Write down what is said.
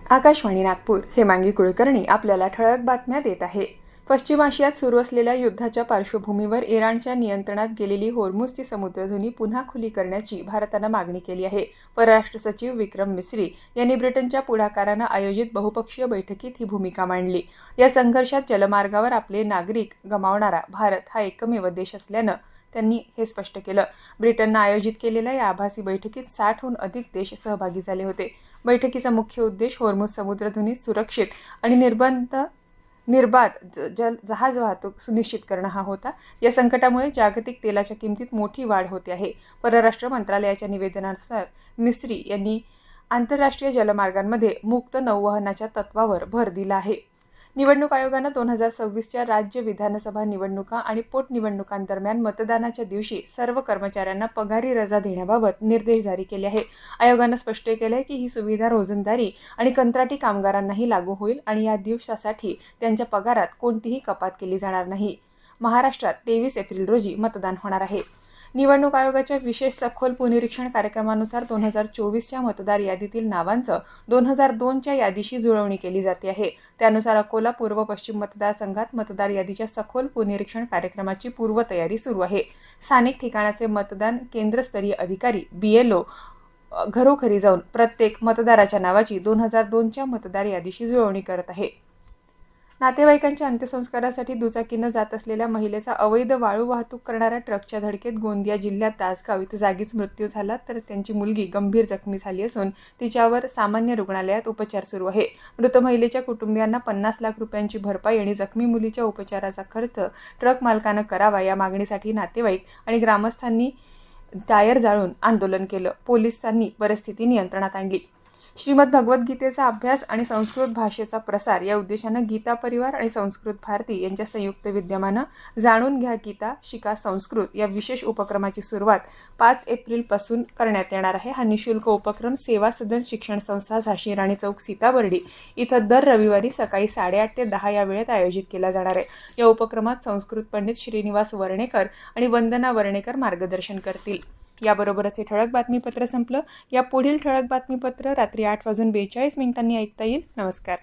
आकाशवाणी नागपूर हेमांगी कुलकर्णी आपल्याला ठळक बातम्या देत आहे। पश्चिम आशियात सुरू असलेल्या युद्धाच्या पार्श्वभूमीवर इराणच्या नियंत्रणात गेलेली होर्मुझची समुद्रधुनी पुन्हा खुली करण्याची भारताने मागणी केली आहे। परराष्ट्र सचिव विक्रम मिस्री यांनी ब्रिटनच्या पुढाकाराने आयोजित बहुपक्षीय बैठकीत ही भूमिका मांडली। या संघर्षात जलमार्गावर आपले नागरिक गमावणारा भारत हा एकमेव देश असल्याने त्यांनी हे स्पष्ट केलं। ब्रिटनने आयोजित केलेल्या या आभासी बैठकीत 60हून अधिक देश सहभागी झाले होते। बैठकीचा मुख्य उद्देश होर्मुझ समुद्रधुनीत सुरक्षित आणि निर्बाध जहाज वाहतूक सुनिश्चित करणं हा होता। या संकटामुळे जागतिक तेलाच्या किमतीत मोठी वाढ होते आहे। परराष्ट्र मंत्रालयाच्या निवेदनानुसार मिस्री यांनी आंतरराष्ट्रीय जलमार्गांमध्ये मुक्त नौवहनाच्या तत्वावर भर दिला आहे। निवडणूक आयोगाने 2026च्या राज्य विधानसभा निवडणुका आणि पोटनिवडणुकांदरम्यान मतदानाच्या दिवशी सर्व कर्मचाऱ्यांना पगारी रजा देण्याबाबत निर्देश जारी केले आहे। आयोगाने स्पष्ट केले की ही सुविधा रोजंदारी आणि कंत्राटी कामगारांनाही लागू होईल आणि या दिवसासाठी त्यांच्या पगारात कोणतीही कपात केली जाणार नाही। महाराष्ट्रात 23 एप्रिल रोजी मतदान होणार आहे। निवडणूक आयोगाच्या विशेष सखोल पुनरीक्षण कार्यक्रमानुसार 2024च्या मतदार यादीतील नावांचं 2002च्या यादीशी जुळवणी केली जाते आहे। त्यानुसार अकोला पूर्व पश्चिम मतदारसंघात मतदार यादीच्या सखोल पुनरीक्षण कार्यक्रमाची पूर्वतयारी सुरू आहे। स्थानिक ठिकाणाचे मतदान केंद्रस्तरीय अधिकारी BLO घरोघरी जाऊन प्रत्येक मतदाराच्या नावाची 2002च्या मतदार यादीशी जुळवणी करत आहे। नातेवाईकांच्या अंत्यसंस्कारासाठी दुचाकीने जात असलेल्या महिलेचा अवैध वाळू वाहतूक करणाऱ्या ट्रकच्या धडकेत गोंदिया जिल्ह्यात तासगाव इथं जागीच मृत्यू झाला, तर त्यांची मुलगी गंभीर जखमी झाली असून तिच्यावर सामान्य रुग्णालयात उपचार सुरू आहे। मृत महिलेच्या कुटुंबियांना 50 लाख रुपयांची भरपाई आणि जखमी मुलीच्या उपचाराचा खर्च ट्रक मालकाने करावा या मागणीसाठी नातेवाईक आणि ग्रामस्थांनी टायर जाळून आंदोलन केलं। पोलिसांनी परिस्थिती नियंत्रणात आणली। श्रीमद भगवद्गीतेचा अभ्यास आणि संस्कृत भाषेचा प्रसार या उद्देशाने गीता परिवार आणि संस्कृत भारती यांच्या संयुक्त विद्यमाने जाणून घ्या गीता शिका संस्कृत या विशेष उपक्रमाची सुरुवात 5 एप्रिलपासून करण्यात येणार आहे। हा निःशुल्क उपक्रम सेवा सदन शिक्षण संस्था झाशी राणी चौक सीताबर्डी इथं दर रविवारी सकाळी 8:30 ते 10 या वेळेत आयोजित केला जाणार आहे। या उपक्रमात संस्कृत पंडित श्रीनिवास वर्णेकर आणि वंदना वर्णेकर मार्गदर्शन करतील। याबरोबरच हे ठळक बातमीपत्र संपलं। या पुढील ठळक बातमीपत्र रात्री 8:42 ऐकता येईल। नमस्कार।